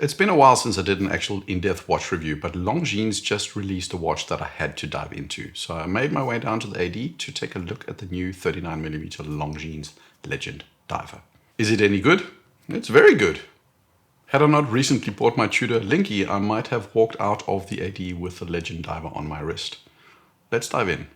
It's been a while since I did an actual in-depth watch review, but Longines just released a watch that I had to dive into. So I made my way down to the AD to take a look at the new 39mm Longines Legend diver. Is it any good? It's very good. Had I not recently bought my Tudor Linky, I might have walked out of the AD with the Legend diver on my wrist. Let's dive in.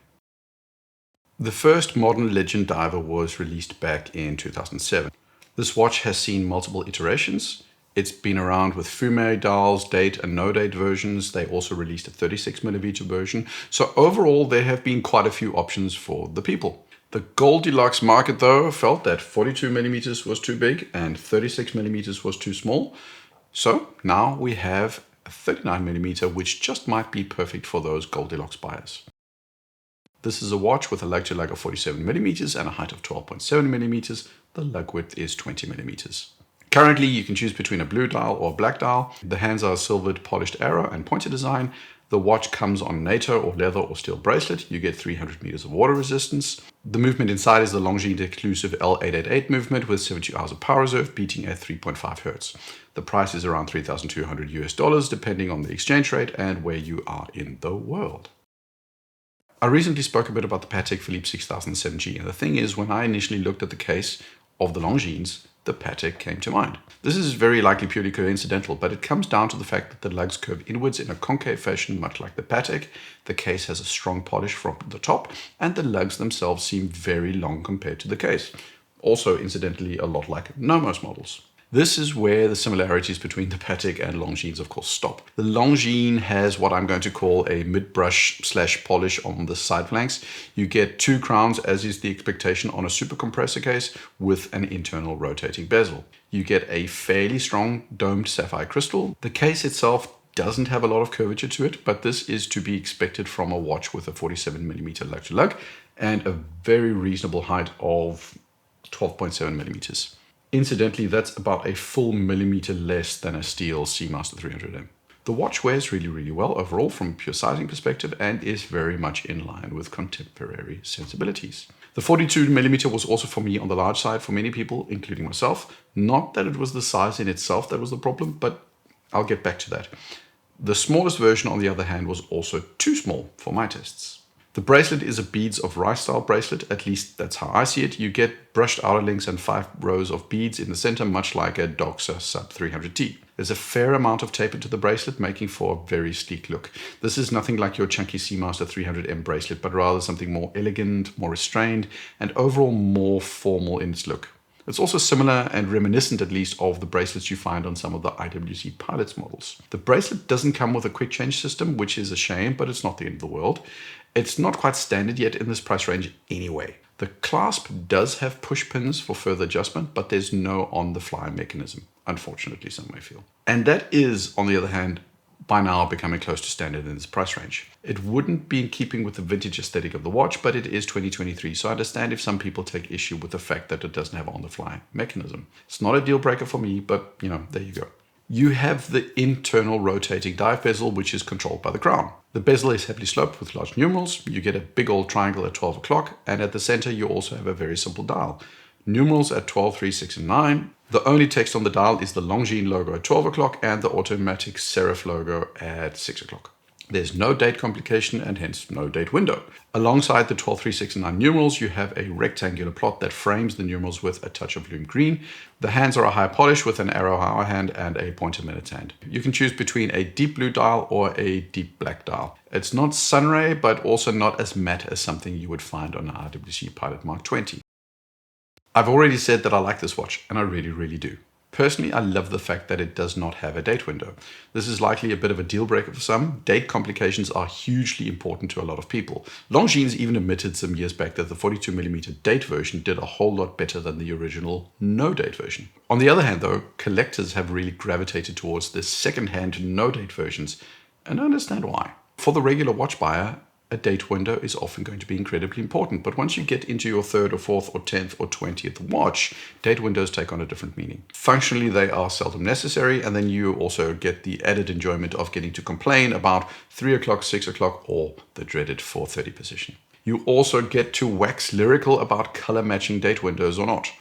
The first modern Legend diver was released back in 2007. This watch has seen multiple iterations. It's been around with Fume dials, date and no date versions. They also released a 36mm version. So overall, there have been quite a few options for the people. The Goldilocks market, though, felt that 42mm was too big and 36mm was too small. So now we have a 39mm, which just might be perfect for those Goldilocks buyers. This is a watch with a lug to lug of 47mm and a height of 12.7mm. The lug width is 20mm. Currently, you can choose between a blue dial or a black dial. The hands are a silvered polished arrow and pointer design. The watch comes on NATO or leather or steel bracelet. You get 300 meters of water resistance. The movement inside is the Longines exclusive L888 movement with 72 hours of power reserve beating at 3.5 hertz. The price is around $3,200 depending on the exchange rate and where you are in the world. I recently spoke a bit about the Patek Philippe 6007G, and the thing is, when I initially looked at the case of the Longines, the Patek came to mind. This is very likely purely coincidental, but it comes down to the fact that the lugs curve inwards in a concave fashion, much like the Patek. The case has a strong polish from the top, and the lugs themselves seem very long compared to the case. Also, incidentally, a lot like Nomos models. This is where the similarities between the Patek and Longines, of course, stop. The Longines has what I'm going to call a mid-brush / polish on the side flanks. You get 2 crowns, as is the expectation on a super compressor case, with an internal rotating bezel. You get a fairly strong domed sapphire crystal. The case itself doesn't have a lot of curvature to it, but this is to be expected from a watch with a 47mm lug to lug and a very reasonable height of 12.7mm. Incidentally, that's about a full millimeter less than a steel Seamaster 300M. The watch wears really well overall from a pure sizing perspective and is very much in line with contemporary sensibilities. The 42mm was also for me on the large side for many people, including myself. Not that it was the size in itself that was the problem, but I'll get back to that. The smallest version, on the other hand, was also too small for my tests. The bracelet is a beads of rice style bracelet, at least that's how I see it. You get brushed outer links and 5 rows of beads in the center, much like a Doxa Sub 300T. There's a fair amount of taper to the bracelet, making for a very sleek look. This is nothing like your chunky Seamaster 300M bracelet, but rather something more elegant, more restrained, and overall more formal in its look. It's also similar and reminiscent, at least, of the bracelets you find on some of the IWC Pilots models. The bracelet doesn't come with a quick change system, which is a shame, but it's not the end of the world. It's not quite standard yet in this price range anyway. The clasp does have push pins for further adjustment, but there's no on-the-fly mechanism, unfortunately, some may feel. And that is, on the other hand, by now becoming close to standard in this price range. It wouldn't be in keeping with the vintage aesthetic of the watch, but it is 2023, so I understand if some people take issue with the fact that it doesn't have on-the-fly mechanism. It's not a deal breaker for me, but there you go. You have the internal rotating dive bezel, which is controlled by the crown. The bezel is heavily sloped with large numerals. You get a big old triangle at 12 o'clock, and at the center you also have a very simple dial. Numerals at 12, 3, 6, and 9. The only text on the dial is the Longines logo at 12 o'clock and the automatic serif logo at 6 o'clock. There's no date complication and hence no date window. Alongside the 12, 3, 6, and 9 numerals, you have a rectangular plot that frames the numerals with a touch of lume green. The hands are a high polish with an arrow hour hand and a pointer minute hand. You can choose between a deep blue dial or a deep black dial. It's not sunray, but also not as matte as something you would find on an IWC Pilot Mark 20. I've already said that I like this watch, and I really do. Personally, I love the fact that it does not have a date window. This is likely a bit of a deal breaker for some. Date complications are hugely important to a lot of people. Longines even admitted some years back that the 42mm date version did a whole lot better than the original no date version. On the other hand, though, collectors have really gravitated towards the second-hand no date versions, and I understand why. For the regular watch buyer, a date window is often going to be incredibly important, but once you get into your 3rd or 4th or 10th or 20th watch, date windows take on a different meaning. Functionally, they are seldom necessary, and then you also get the added enjoyment of getting to complain about 3 o'clock, 6 o'clock, or the dreaded 4:30 position. You also get to wax lyrical about color matching date windows or not.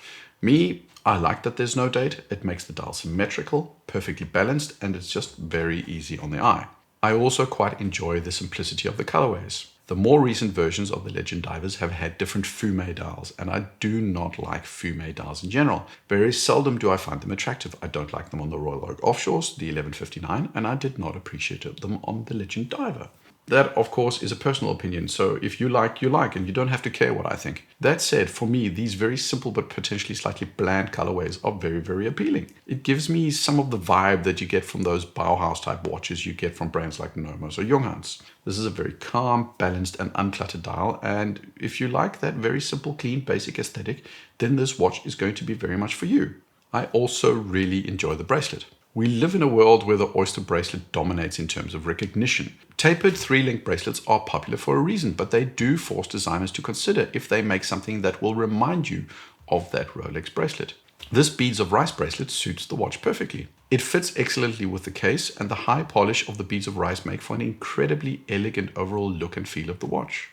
Me, I like that there's no date. It makes the dial symmetrical, perfectly balanced, and it's just very easy on the eye. I also quite enjoy the simplicity of the colorways. The more recent versions of the Legend divers have had different fume dials, and I do not like fume dials in general. Very seldom do I find them attractive. I don't like them on the Royal Oak Offshores, the 1159, and I did not appreciate them on the Legend diver. That, of course, is a personal opinion, so if you like, and you don't have to care what I think. That said, for me, these very simple but potentially slightly bland colorways are very, very appealing. It gives me some of the vibe that you get from those Bauhaus-type watches you get from brands like Nomos or Junghans. This is a very calm, balanced, and uncluttered dial, and if you like that very simple, clean, basic aesthetic, then this watch is going to be very much for you. I also really enjoy the bracelet. We live in a world where the Oyster bracelet dominates in terms of recognition. Tapered 3-link bracelets are popular for a reason, but they do force designers to consider if they make something that will remind you of that Rolex bracelet. This beads of rice bracelet suits the watch perfectly. It fits excellently with the case, and the high polish of the beads of rice make for an incredibly elegant overall look and feel of the watch.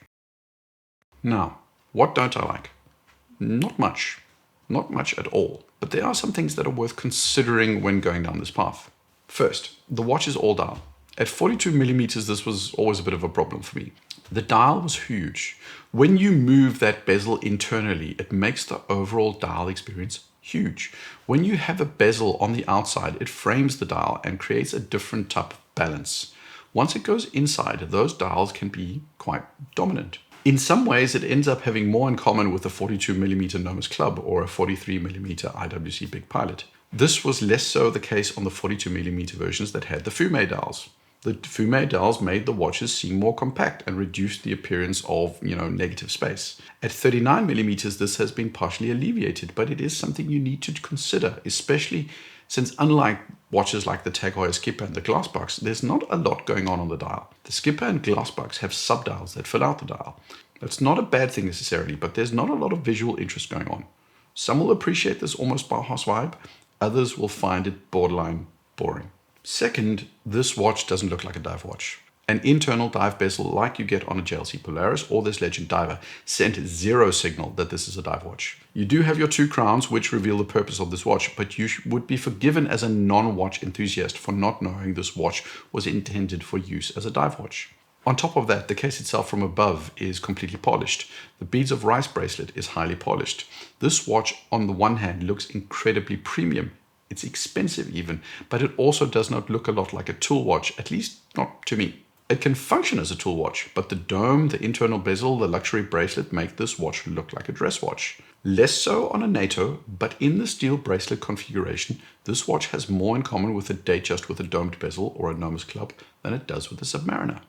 Now, what don't I like? Not much. Not much at all, but there are some things that are worth considering when going down this path. First, the watch is all dial. At 42mm, this was always a bit of a problem for me. The dial was huge. When you move that bezel internally, it makes the overall dial experience huge. When you have a bezel on the outside, it frames the dial and creates a different type of balance. Once it goes inside, those dials can be quite dominant. In some ways, it ends up having more in common with a 42mm Nomos Club or a 43mm IWC Big Pilot. This was less so the case on the 42mm versions that had the fume dials. The fume dials made the watches seem more compact and reduced the appearance of, negative space. At 39mm, this has been partially alleviated, but it is something you need to consider, especially since unlike watches like the Tag Heuer Skipper and the Glassbox, there's not a lot going on the dial. The Skipper and Glassbox have subdials that fill out the dial. That's not a bad thing necessarily, but there's not a lot of visual interest going on. Some will appreciate this almost Bauhaus vibe, others will find it borderline boring. Second, this watch doesn't look like a dive watch. An internal dive bezel like you get on a JLC Polaris or this Legend diver sent zero signal that this is a dive watch. You do have your two crowns which reveal the purpose of this watch, but you would be forgiven as a non-watch enthusiast for not knowing this watch was intended for use as a dive watch. On top of that, the case itself from above is completely polished. The beads of rice bracelet is highly polished. This watch on the one hand looks incredibly premium. It's expensive even, but it also does not look a lot like a tool watch, at least not to me. It can function as a tool watch, but the dome, the internal bezel, the luxury bracelet make this watch look like a dress watch. Less so on a NATO, but in the steel bracelet configuration, this watch has more in common with a Datejust with a domed bezel or a Nomos Club than it does with a Submariner.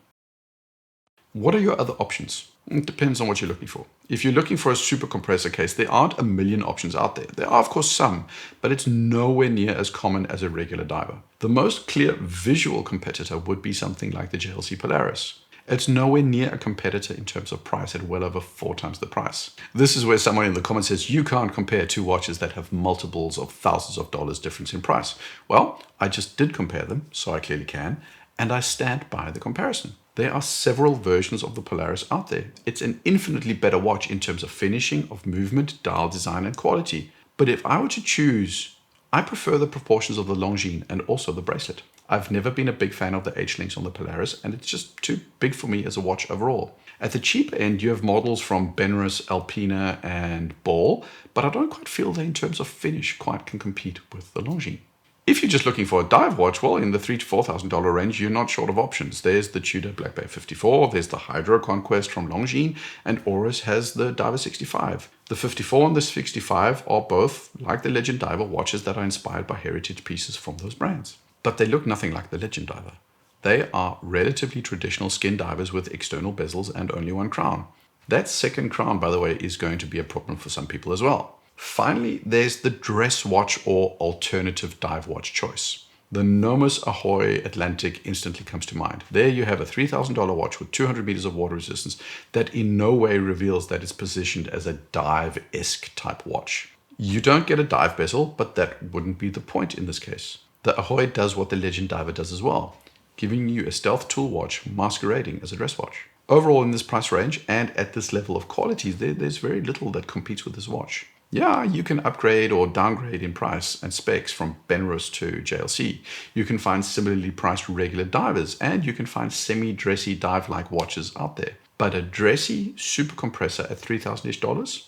What are your other options? It depends on what you're looking for. If you're looking for a super compressor case, there aren't a million options out there. There are, of course, some, but it's nowhere near as common as a regular diver. The most clear visual competitor would be something like the JLC Polaris. It's nowhere near a competitor in terms of price at well over 4 times the price. This is where someone in the comments says you can't compare two watches that have multiples of thousands of dollars difference in price. Well, I just did compare them, so I clearly can, and I stand by the comparison. There are several versions of the Polaris out there. It's an infinitely better watch in terms of finishing, of movement, dial design, and quality. But if I were to choose, I prefer the proportions of the Longines and also the bracelet. I've never been a big fan of the H-links on the Polaris, and it's just too big for me as a watch overall. At the cheaper end, you have models from Benris, Alpina, and Ball, but I don't quite feel they in terms of finish quite can compete with the Longines. If you're just looking for a dive watch, well, in the $3,000 to $4,000 range, you're not short of options. There's the Tudor Black Bay 54, there's the Hydro Conquest from Longines, and Oris has the Diver 65. The 54 and the 65 are both, like the Legend Diver, watches that are inspired by heritage pieces from those brands. But they look nothing like the Legend Diver. They are relatively traditional skin divers with external bezels and only one crown. That second crown, by the way, is going to be a problem for some people as well. Finally, there's the dress watch or alternative dive watch choice. The Nomos Ahoy Atlantic instantly comes to mind. There you have a $3,000 watch with 200 meters of water resistance that in no way reveals that it's positioned as a dive-esque type watch. You don't get a dive bezel, but that wouldn't be the point in this case. The Ahoy does what the Legend Diver does as well, giving you a stealth tool watch masquerading as a dress watch. Overall, in this price range and at this level of quality, there's very little that competes with this watch. Yeah, you can upgrade or downgrade in price and specs from Benrus to JLC. You can find similarly priced regular divers, and you can find semi-dressy dive-like watches out there. But a dressy super compressor at $3,000-ish,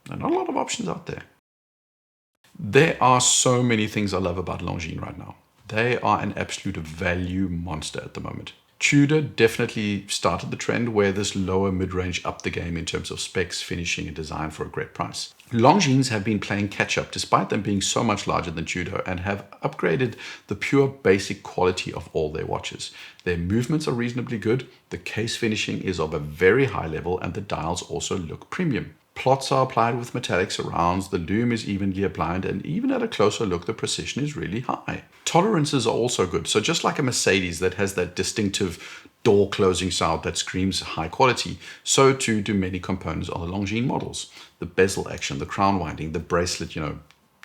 there are not a lot of options out there. There are so many things I love about Longines right now. They are an absolute value monster at the moment. Tudor definitely started the trend where this lower mid-range upped the game in terms of specs, finishing, and design for a great price. Longines have been playing catch-up despite them being so much larger than Tudor and have upgraded the pure basic quality of all their watches. Their movements are reasonably good, the case finishing is of a very high level, and the dials also look premium. Plots are applied with metallic surrounds, the lume is evenly applied, and even at a closer look, the precision is really high. Tolerances are also good, so just like a Mercedes that has that distinctive door closing sound that screams high quality, so too do many components of the Longines models. The bezel action, the crown winding, the bracelet,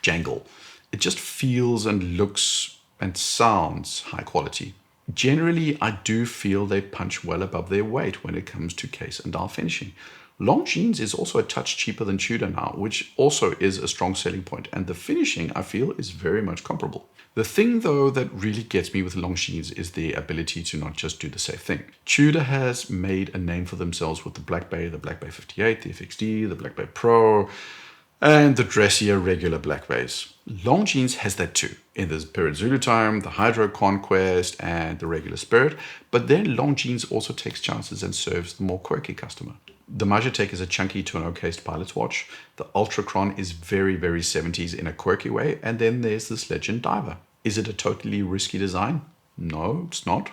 jangle. It just feels and looks and sounds high quality. Generally, I do feel they punch well above their weight when it comes to case and dial finishing. Longines is also a touch cheaper than Tudor now, which also is a strong selling point, and the finishing, I feel, is very much comparable. The thing, though, that really gets me with Longines is the ability to not just do the safe thing. Tudor has made a name for themselves with the Black Bay, the Black Bay 58, the FXD, the Black Bay Pro, and the dressier regular Black Bays. Longines has that too, in the Spirit Zulu Time, the Hydro Conquest, and the regular Spirit, but then Longines also takes chances and serves the more quirky customer. The Magitech is a chunky tonneau-cased pilot's watch. The Ultrachron is very, very 70s in a quirky way, and then there's this Legend Diver. Is it a totally risky design? No, it's not,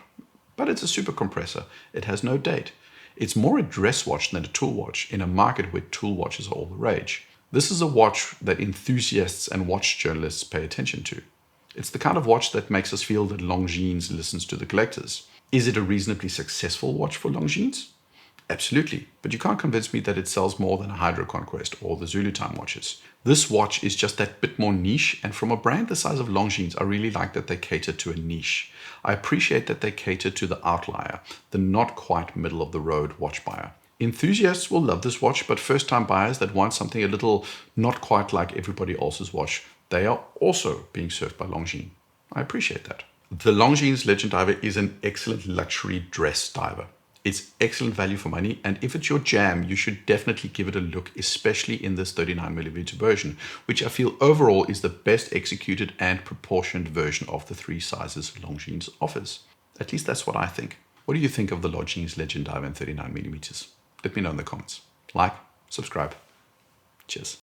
but it's a super compressor. It has no date. It's more a dress watch than a tool watch in a market where tool watches are all the rage. This is a watch that enthusiasts and watch journalists pay attention to. It's the kind of watch that makes us feel that Longines listens to the collectors. Is it a reasonably successful watch for Longines? Absolutely, but you can't convince me that it sells more than a Hydro Conquest or the Zulu Time watches. This watch is just that bit more niche, and from a brand the size of Longines, I really like that they cater to a niche. I appreciate that they cater to the outlier, the not quite middle of the road watch buyer. Enthusiasts will love this watch, but first-time buyers that want something a little not quite like everybody else's watch, they are also being served by Longines. I appreciate that. The Longines Legend Diver is an excellent luxury dress diver. It's excellent value for money, and if it's your jam, you should definitely give it a look, especially in this 39mm version, which I feel overall is the best executed and proportioned version of the three sizes Longines offers. At least that's what I think. What do you think of the Longines Legend Diver in 39mm? Let me know in the comments. Like, subscribe. Cheers.